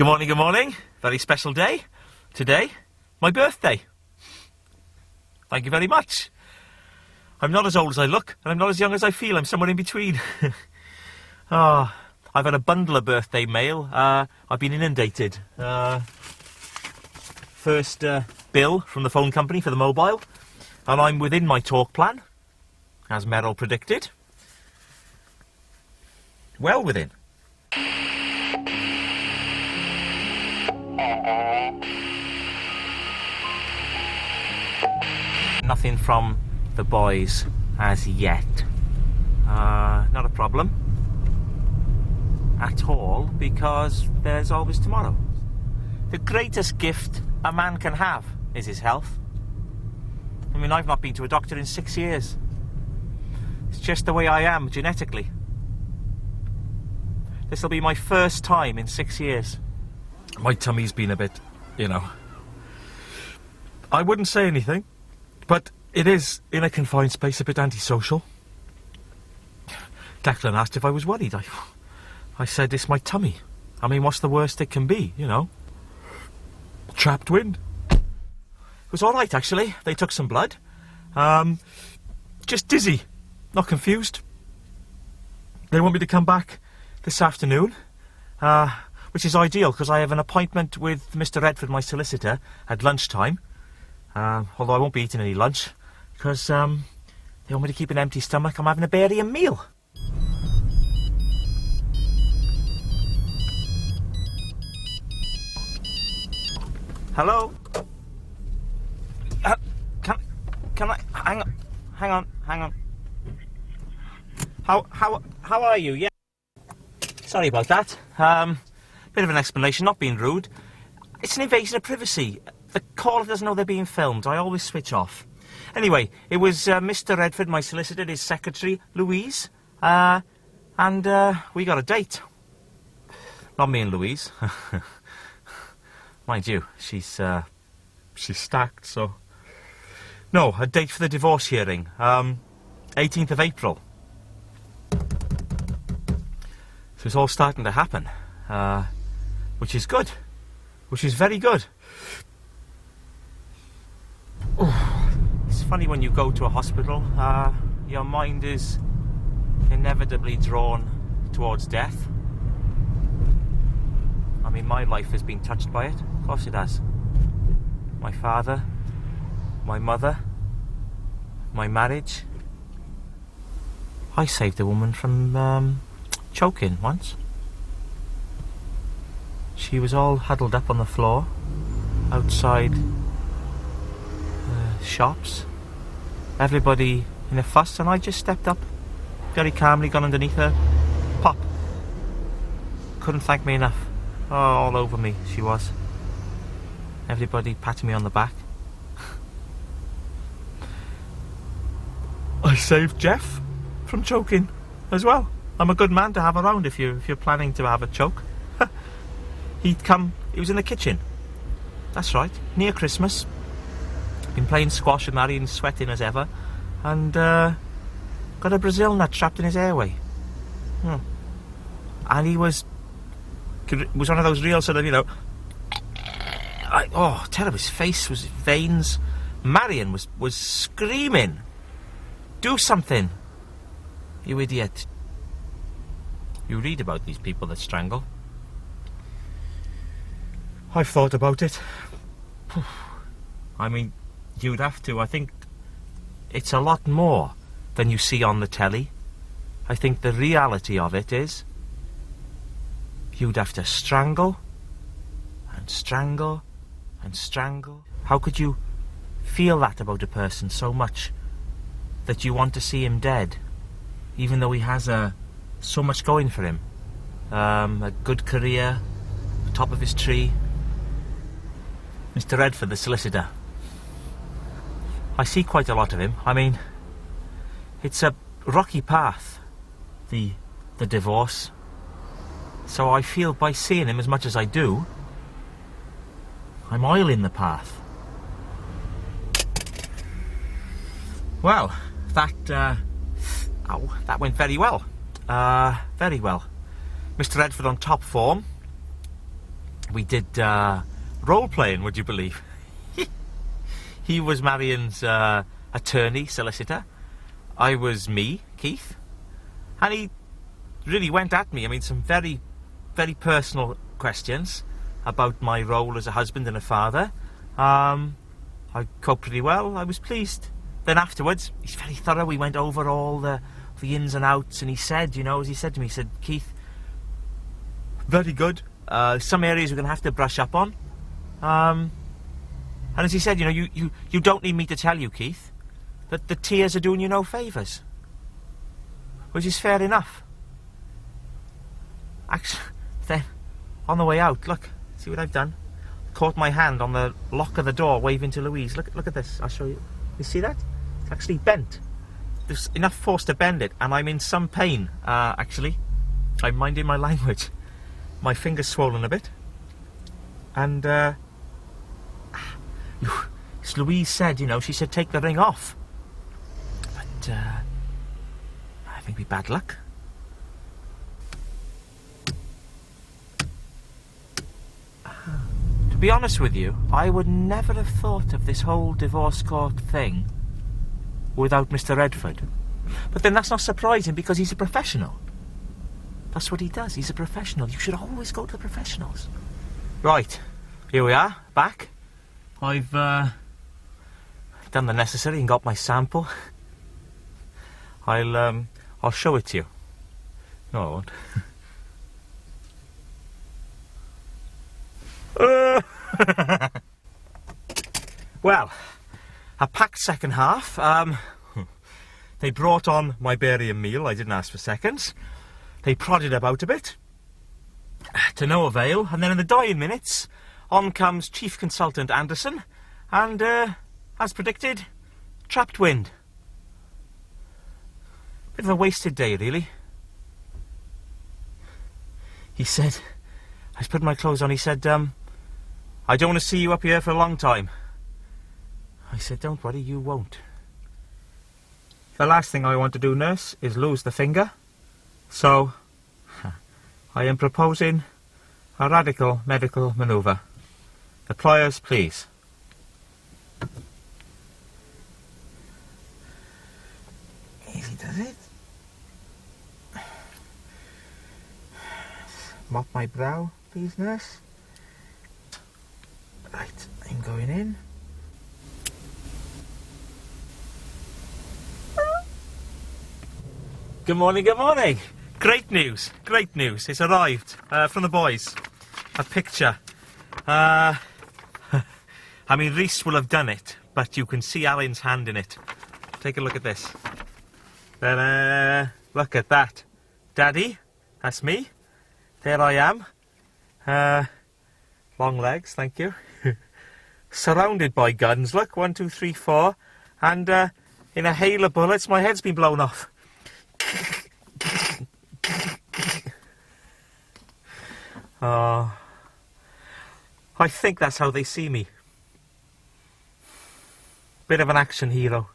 Good morning, good morning. Very special day. Today, my birthday. Thank you very much. I'm not as old as I look, and I'm not as young as I feel. I'm somewhere in between. I've had a bundle of birthday mail. I've been inundated. First bill from the phone company for the mobile, and I'm within my talk plan, as Merrill predicted. Well within. Nothing from the boys as yet. Not a problem at all, because there's always tomorrow. The greatest gift a man can have is his health. I mean, I've not been to a doctor in 6 years. It's just the way I am genetically. This will be my first time in 6 years. My tummy's been a bit, I wouldn't say anything, but it is, in a confined space, a bit antisocial. Declan asked if I was worried. I said, it's my tummy. I mean, what's the worst it can be, Trapped wind. It was alright, actually. They took some blood. Just dizzy. Not confused. They want me to come back this afternoon, which is ideal, because I have an appointment with Mr. Redford, my solicitor, at lunchtime. Although I won't be eating any lunch, because they want me to keep an empty stomach. I'm having a barium meal. Hello? Can I... Hang on. How are you? Yeah. Sorry about that. Bit of an explanation, not being rude. It's an invasion of privacy. The caller doesn't know they're being filmed. I always switch off. Anyway, it was Mr. Redford, my solicitor, his secretary, Louise, and we got a date. Not me and Louise. Mind you, she's stacked, so... No, a date for the divorce hearing. 18th of April. So it's all starting to happen. Which is good. Which is very good. It's funny when you go to a hospital, your mind is inevitably drawn towards death. I mean, my life has been touched by it. Of course it has. My father, my mother, my marriage. I saved a woman from choking once. She was all huddled up on the floor outside shops. Everybody in a fuss, and I just stepped up, very calmly, gone underneath her. Pop. Couldn't thank me enough. Oh, all over me she was. Everybody patting me on the back. I saved Jeff from choking as well. I'm a good man to have around if you're planning to have a choke. He was in the kitchen. That's right, near Christmas. Been playing squash with Marion, sweating as ever, and got a Brazil nut trapped in his airway. And he was one of those real sort of, terrible. His face was veins. Marion was screaming, "Do something, you idiot." You read about these people that strangle. I've thought about it. I mean, you'd have to. I think it's a lot more than you see on the telly. I think the reality of it is you'd have to strangle and strangle and strangle. How could you feel that about a person so much that you want to see him dead, even though he has so much going for him? A good career, top of his tree. Mr. Redford, the solicitor. I see quite a lot of him. I mean, it's a rocky path, the divorce. So I feel by seeing him as much as I do, I'm oiling the path. Well, that went very well. Very well. Mr. Redford on top form. we did role-playing, would you believe? He was Marion's attorney, solicitor. I was me, Keith. And he really went at me. I mean, some very, very personal questions about my role as a husband and a father. I coped pretty well. I was pleased. Then afterwards, he's very thorough. We went over all the ins and outs, and he said, you know, as he said to me, he said, Keith, very good. Some areas we're going to have to brush up on. And as he said, you know, you don't need me to tell you, Keith, that the tears are doing you no favours. Which is fair enough. Actually, then, on the way out, look, see what I've done? Caught my hand on the lock of the door, waving to Louise. Look at this, I'll show you. You see that? It's actually bent. There's enough force to bend it, and I'm in some pain, actually. I'm minding my language. My finger's swollen a bit. And, Louise said, you know, she said take the ring off. But, I think it'd be bad luck. To be honest with you, I would never have thought of this whole divorce court thing without Mr. Redford. But then that's not surprising because he's a professional. That's what he does, he's a professional. You should always go to the professionals. Right, here we are, back. I've done the necessary and got my sample. I'll show it to you. No, I won't. Well, a packed second half. They brought on my barium meal. I didn't ask for seconds. They prodded about a bit, to no avail, and then in the dying minutes, on comes Chief Consultant Anderson, and, as predicted, trapped wind. Bit of a wasted day, really. He said, I was putting my clothes on, he said, I don't want to see you up here for a long time. I said, don't worry, you won't. The last thing I want to do, nurse, is lose the finger. So, I am proposing a radical medical manoeuvre. The pliers, please. Easy does it. Mop my brow, please, nurse. Right, I'm going in. Good morning, good morning. Great news, it's arrived from the boys. A picture. I mean, Reese will have done it, but you can see Alan's hand in it. Take a look at this. Look at that. Daddy, that's me. There I am. Long legs, thank you. Surrounded by guns, look, 1, 2, 3, 4. And in a hail of bullets, my head's been blown off. Oh, I think that's how they see me. Bit of an action hero.